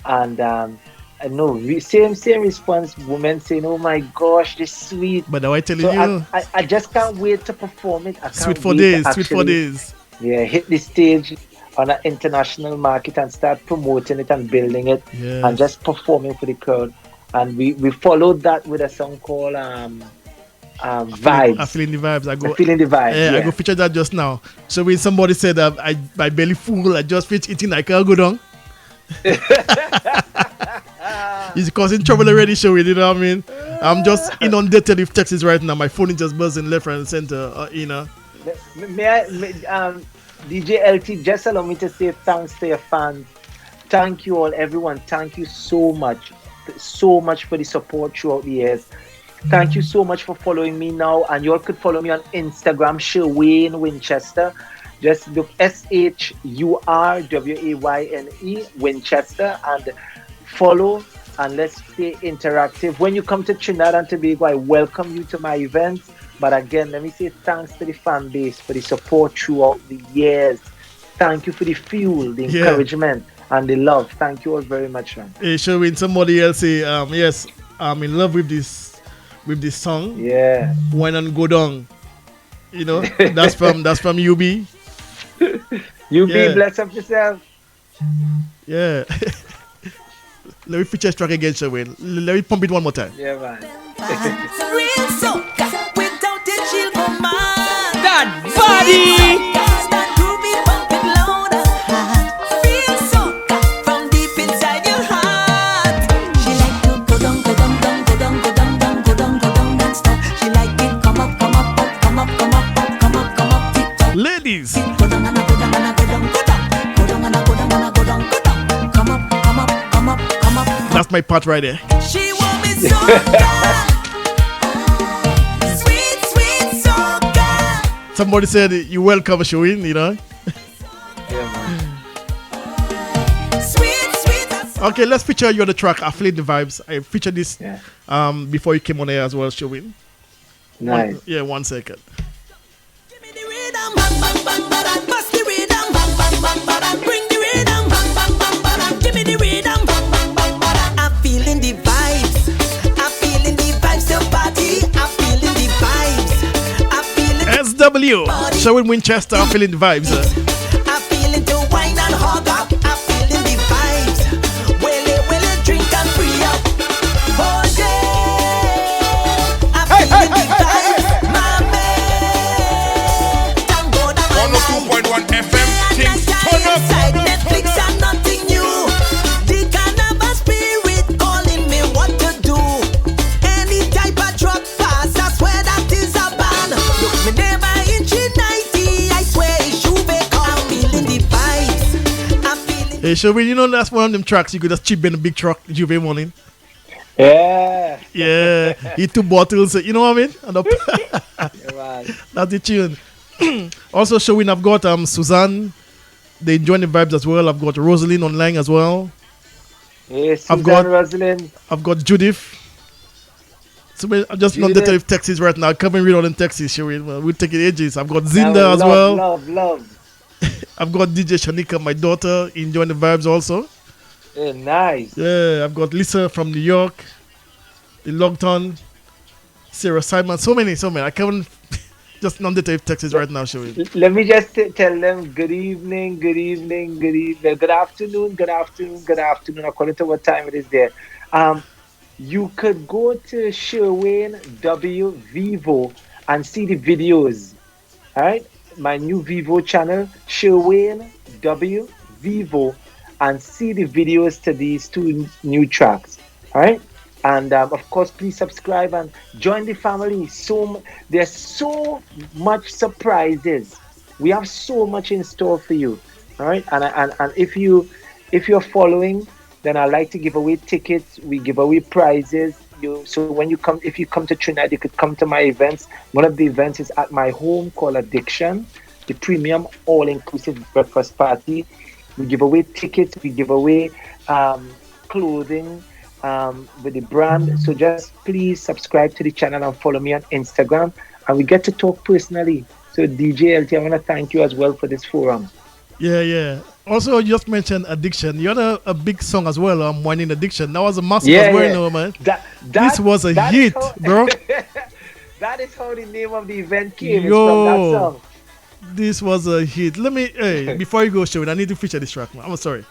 and I know same response. Women saying, "Oh my gosh, this is sweet." But now I telling So you, I just can't wait to perform it. I can't sweet for wait days, to sweet for actually, days. yeah, hit the stage on an international market and start promoting it and building it Yes. and just performing for the crowd. And we followed that with a song called Vibes. I'm feeling the vibes. I'm feeling the vibes. Yeah, Yeah, I go feature that just now. So when somebody said that my belly full, I just finish eating, I can't go down. He's causing trouble already, Sherwayne. You know what I mean? I'm just inundated with texts right now. My phone is just buzzing left, right, and center. DJ LT, just allow me to say thanks to your fans. Thank you all, everyone. Thank you so much for the support throughout the years. Thank you so much for following me now, and you all could follow me on Instagram, SHURWAYNE Winchester. Just look SHURWAYNE Winchester and follow, and let's stay interactive. When you come to Trinidad and Tobago, I welcome you to my events. But again, let me say thanks to the fan base for the support throughout the years. Thank you for the fuel, the encouragement, and the love. Thank you all very much, man. Hey, Sherwayne, somebody else say, yes, I'm in love with this song. Yeah. Wine and Go Down. You know, that's from UB. You Yeah. be blessed of yourself. Yeah. Let me feature this track again, Sherwayne. Let me pump it one more time. Yeah, man. Real soca. Without it, she'll go mad. That body. Start grooving, pump it louder. Real soca. From deep inside your heart. She like to go down, go down, down, go down, go down, down, go down, go down, and stop. She like it come up, come up, up, come up, come up, up, come up, come up, tick tock. Ladies, Go down and a go down and a go down, go down. Go down and a go down and a go down, go down. Come up, come up, come up, come up. that's my part right there. She want me soca. Sweet, sweet soca. Somebody said you welcome Showin, you know. Yeah, man. Okay, let's feature you on the track. I feel the vibes. I featured this before you came on air as well, Showin. Nice. 1 second. Give me the rhythm, bang bang bang bang, bust the rhythm, bang bang bang bang, bring the rhythm, bang bang bang bang, give me the rhythm, bang bang bang bang. I'm feeling the vibes, I'm feeling the vibes, the party, I'm feeling the vibes, I'm feeling SW, Showin Winchester, I'm feeling the vibes. I'm feeling the wine and hug up, I'm feeling the vibes. Will it drink and free up? Oh yeah, I'm feeling the vibes, my man. Tango down my life. 102.1 FM, things turn up. Netflix and nothing new. The carnival spirit calling me what to do. Any type of truck pass, I swear that is a ban. Look me never inch in 90, I swear it's you because I'm feeling the vibes. I'm feeling Hey, Showin, you know that's one of them tracks you could just chip in a big truck Juve morning. Yeah. Yeah, eat 2 bottles, you know what I mean? And up. Yeah, man. That's the tune. Also showing I've got Suzanne. They enjoying the vibes as well. I've got Rosalind online as well. Hey, I've got- Rosalind. I've got Judith. So I'm just not Judith. the of Texas right now. I can't read all them Texas, showing. We'll take it ages. I've got Yeah, Zinda as well. Love. I've got DJ Shanika, my daughter, enjoying the vibes also. Yeah, nice. Yeah, I've got Lisa from New York, the Logton, Sarah Simon, so many. I can't just not the of Texas right now, showing. Let me just tell them good evening, good afternoon, according to what time it is there. You could go to Sherwayne W Vivo and see the videos. All right, my new Vivo channel, Sherwayne W Vivo, and see the videos to these 2 new tracks. All right. And of course, please subscribe and join the family. There's so much surprises. We have so much in store for you. All right. And if you're following, then I like to give away tickets. We give away prizes. So when if you come to Trinidad, you could come to my events. One of the events is at my home called Addiction, the premium all-inclusive breakfast party. We give away tickets. We give away clothing. With the brand. So just please subscribe to the channel and follow me on Instagram, and we get to talk personally. So DJ LT, I want to thank you as well for this forum. Yeah. Also, you just mentioned Addiction. You had a big song as well, Whining Addiction. That was a massive as well, you know, man. This was a hit, bro. That is how the name of the event came. It's Yo. from that song. This was a hit. Hey, before you go, Showin, I need to feature this track, man. I'm sorry.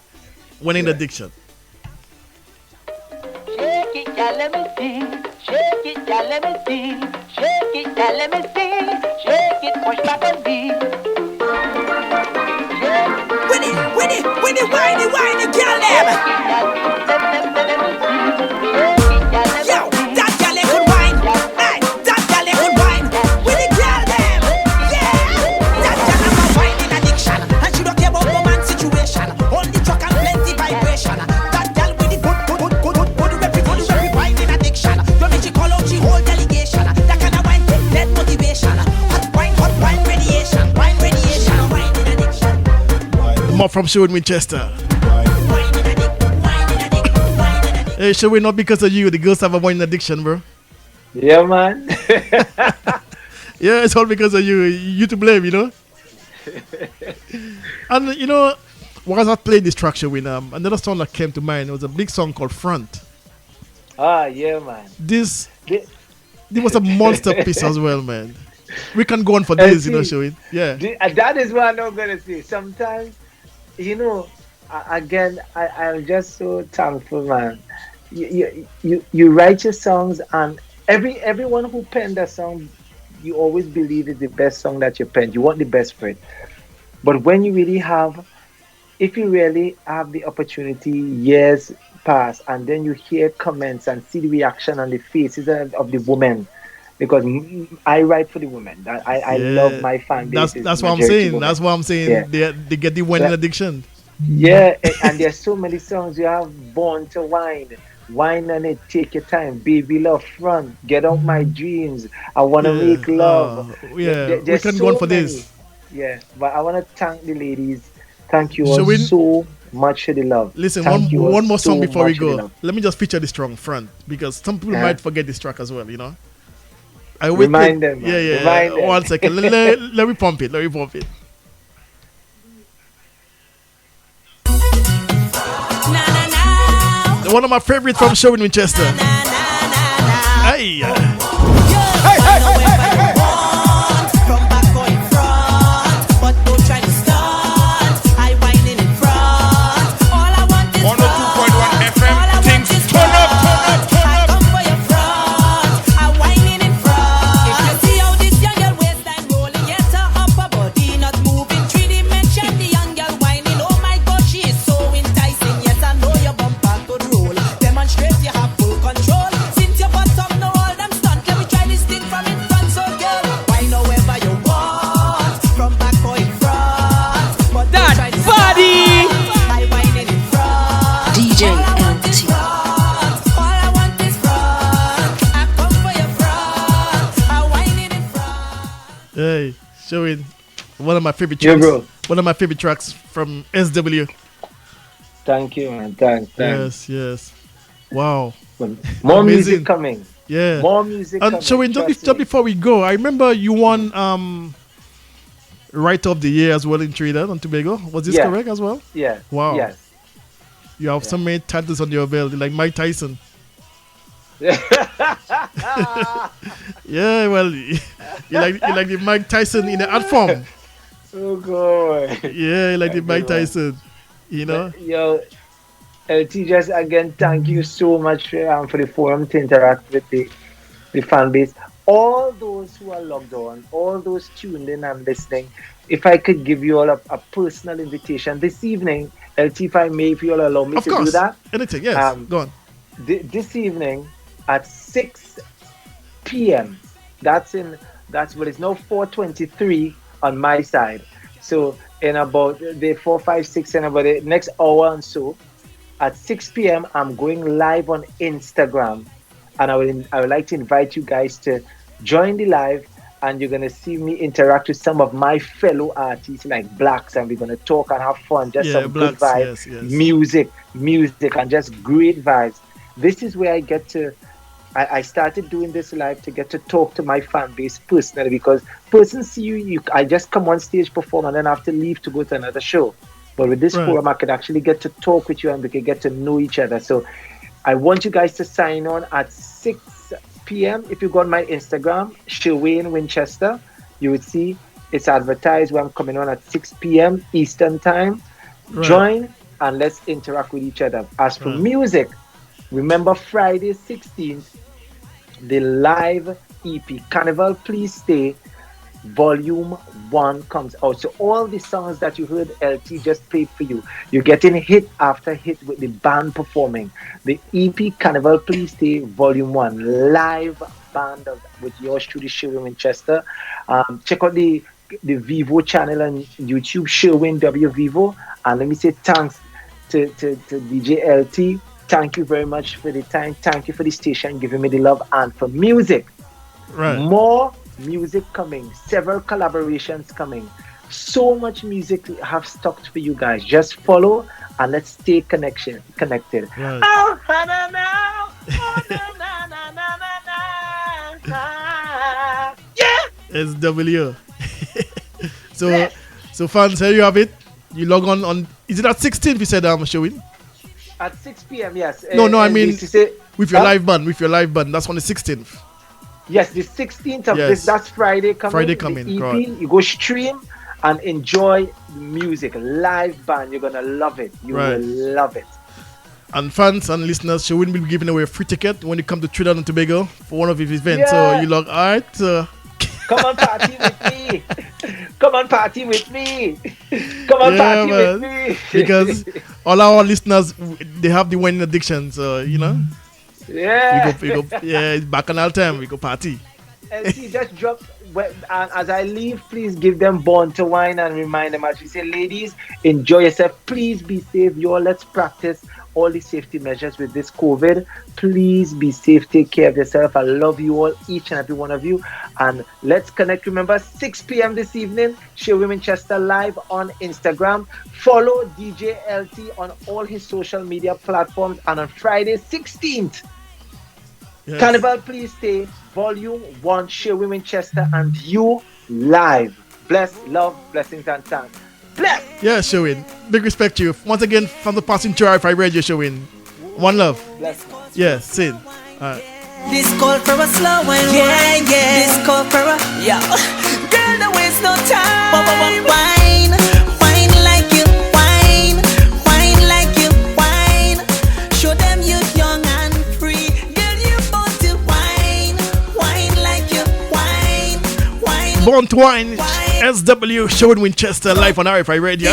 Whining Addiction. Shake it, yeah, let me see. Shake it, yeah, let me see. Shake it, yeah, let me see. Shake it, push back and beat. Winnie, whiny, girl, them. Yo, that girl they could wine. Hey, that girl they could wine. Winnie, girl, them. Yeah, that girl have a whining addiction, and she don't care about woman situation. Only truck and plenty vibration. That girl with the good reputation, whining addiction. Don't make she call out she whole delegation. That kind of wine, net motivation. Hot wine radiation, whining addiction. More from Showin Winchester. Hey, Showin, not because of you. The girls have a whining addiction, bro. Yeah, man. Yeah, it's all because of you. You to blame, you know. And you know, while I was playing this track, Showin, another song that came to mind. It was a big song called Front. Yeah, man. This was a monster piece as well, man. We can go on for days, you know, Showin. Yeah. That is what I'm not gonna say. Sometimes, you know, I'm just so thankful, man. You write your songs, and everyone who penned a song, you always believe is the best song that you penned. You want the best for it. But when you really if you really have the opportunity, years pass, and then you hear comments and see the reaction on the faces of the women, because I write for the women. I love my fan base. That's what I'm saying. Women. That's what I'm saying. Yeah. They get the whining addiction. Yeah, and there's so many songs. You have Born to Wine, Wine on it, take your time, baby love front, get out my dreams. I wanna Yeah. make love. Yeah. We There's can go on so for many. this. Yeah, but I wanna thank the ladies. Thank you all Sherwin, so much for the love. listen, Thank you all one more song so before we much for the go. love. Let me just feature this strong front because some people Uh-huh. might forget this track as well. I wait. Remind them, man. Yeah, yeah. Remind them. 1 second. Let me pump it. Let me pump it. Na na na. One of my favorites from Sherwin Winchester. Na na na. Hey. From back or in front, but don't try to stunt. I whining in front. All I want is 102.1 FM. All I want Things is turn up, turn up, turn I up. come for your front. I whining in front. If you see how this young girl waistline rolling, yes, her upper body not moving. 3D the young girl whining. Oh my God, she is so enticing. Yes, I know your bumper could roll. Demonstrate you have full control. Since your bottom know all them stunt, let me try this thing from in front. So girl, whine however you want, from back or in front. But don't That try to body. stunt. I whining in front. DJ All I want is LT. front. All I want is front. I come for your front. I whining in front. Hey, Sherwin. One of my favorite Yeah, tracks. bro. One of my favorite tracks from SW. Thank you, man. Thanks. Yes. Wow. More Amazing. music coming. Yeah. More music coming. And Sherwin, Trust just me. before we go, I remember you won Writer of the Year as well in Trinidad and Tobago. Was this Yeah. correct as well? Yeah. Wow. Yes. You have so many titles on your belt, like Mike Tyson. Yeah, well, you like the Mike Tyson in the art form. Oh God. Yeah, like the Mike Good one. Tyson. Yo, LT, just again, thank you so much for the forum to interact with the fan base. All those who are logged on, all those tuned in and listening, if I could give you all a personal invitation this evening, LT, if I may, if you all allow me Of to do course. that. Anything, yes. Go on. This evening at 6 p.m. That's what it's now 4:23 on my side. So in about the 4, 5, 6 in about the next hour and so, at 6 p.m. I'm going live on Instagram, and I would like to invite you guys to join the live, and you're gonna see me interact with some of my fellow artists like Blacks, and we're gonna talk and have fun, just Yeah, some Blacks, good vibes, yes. music, and just great vibes. This is where I get to. I started doing this live to get to talk to my fan base personally, because persons see you. I just come on stage, perform, and then I have to leave to go to another show. But with this Right. forum, I could actually get to talk with you, and we can get to know each other. So I want you guys to sign on at 6 p.m. If you go on my Instagram, SHURWAYNE Winchester, you would see it's advertised where I'm coming on at 6 p.m. Eastern Time. Right. Join and let's interact with each other. As for Right. music, remember Friday 16th, the live EP, Carnival Please Stay, Volume 1 comes out. So all the songs that you heard LT just played for you, you're getting hit after hit with the band performing. The EP Carnival Please Stay Volume 1, live band with yours truly, Sherwin Winchester. Check out the Vivo channel on YouTube, Sherwin W Vivo. And let me say thanks to DJ LT. Thank you very much for the time. Thank you for the station giving me the love, and for music. Right. More music coming, several collaborations coming. So much music have stocked for you guys. Just follow and let's stay connected. Right. Oh, na, na, na. Oh, na, na, na, na, na, na. Yeah. SW. So fans, here you have it. You log on. Is it at 16th? You said Sherwin? At 6 p.m. Yes. No, I mean say, with your live band. With your live band. That's on the 16th. Yes, the 16th of Yes. this. That's Friday coming. Friday The coming, EP, right. you go stream and enjoy the music, live band. You're gonna love it. You Right. will love it. And fans and listeners, Sherwin will be giving away a free ticket when you come to Trinidad and Tobago for one of his events. Yeah. So you log, all right. Come on, party with me. Come on, party with me. Come on, Yeah, party man. with me. Because all our listeners, they have the wine addiction. So, yeah. we go, yeah, it's bacchanal time. We go party. And she just dropped. And as I leave, please give them Born to Wine and remind them, as we say, ladies, enjoy yourself. Please be safe. Y'all, let's practice all the safety measures with this COVID. Please be safe, take care of yourself. I love you all, each and every one of you. And let's connect. Remember, 6 p.m. this evening, SHURWAYNE Winchester live on Instagram. Follow DJ LT on all his social media platforms. And on Friday, 16th, yes. Carnival Please Stay, Volume 1, SHURWAYNE Winchester, and you live. Bless, love, blessings, and thanks. Bless! Yeah, SHURWAYNE. Big respect to you. Once again, from the passing to RFI Radio, SHURWAYNE. One love. Bless. Yeah, sin. This call for a slow wine. Yeah. This call for a girl, don't waste no time. Wine, wine like you, wine like you, wine. Show them you're young and free. Girl, you born to wine like you, wine. Born to wine. SW SHURWAYNE Winchester live on RFI Radio.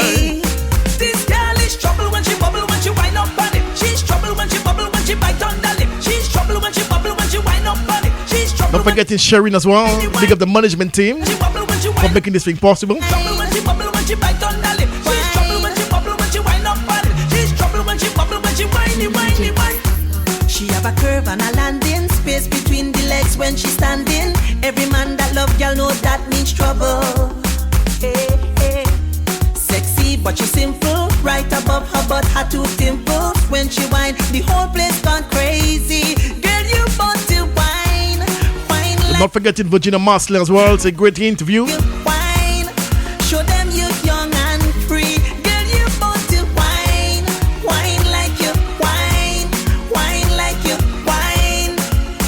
This girl is trouble when she bubble, when she wind up on it. She's trouble when she bubble, when she bite on the lip. She's trouble when she bubble, when she wind up on it. She's trouble. Not forgetting Sherine as well. Big up the management team for making this thing possible. Trouble when she bubble, when she bite on the lip. She's trouble when she bubble, when she wind up on it. She's trouble when she bubble, when she whiny. She have a curve and a landing space between the legs when she's standing. Every man that love girl know that means trouble. Hey. Sexy but she's simple. Right above her butt, her two dimples. When she whine, the whole place gone crazy. Girl, you born to whine like not forgetting Virginia Marsler as well. It's a great interview. you whine. Show them you young and free. Girl, you born to whine like you, whine like you, whine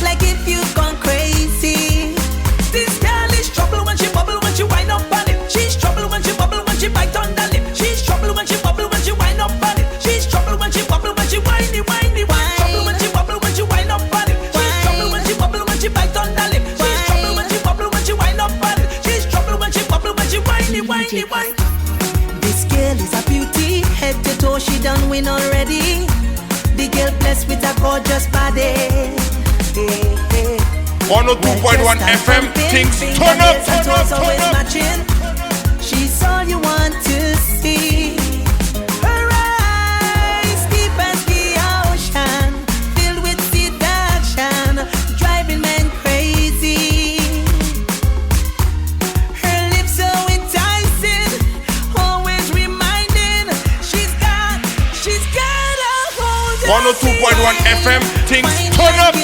like if you gone crazy. This girl is trouble when she bubble, when she wind up on it. She's trouble when she bubble, when she bite on the lip. She's trouble when she bubble, when she wind up on it. She's trouble when she bubble, when she whiny. Trouble when she bubble, when she wind up on it. She's trouble when she bubble, when she bite on the lip. She's trouble when she bubble, when she wind up on it. She's trouble when she bubble, when she whiny. This girl is a beauty, head to toe she done win already. The girl blessed with a gorgeous body. 102.1 FM, things turn up. Matching. She's all you want to see. Her eyes deep as the ocean, filled with seduction, driving men crazy. Her lips so enticing, always reminding she's got a hold. 102.1 FM, things turn up.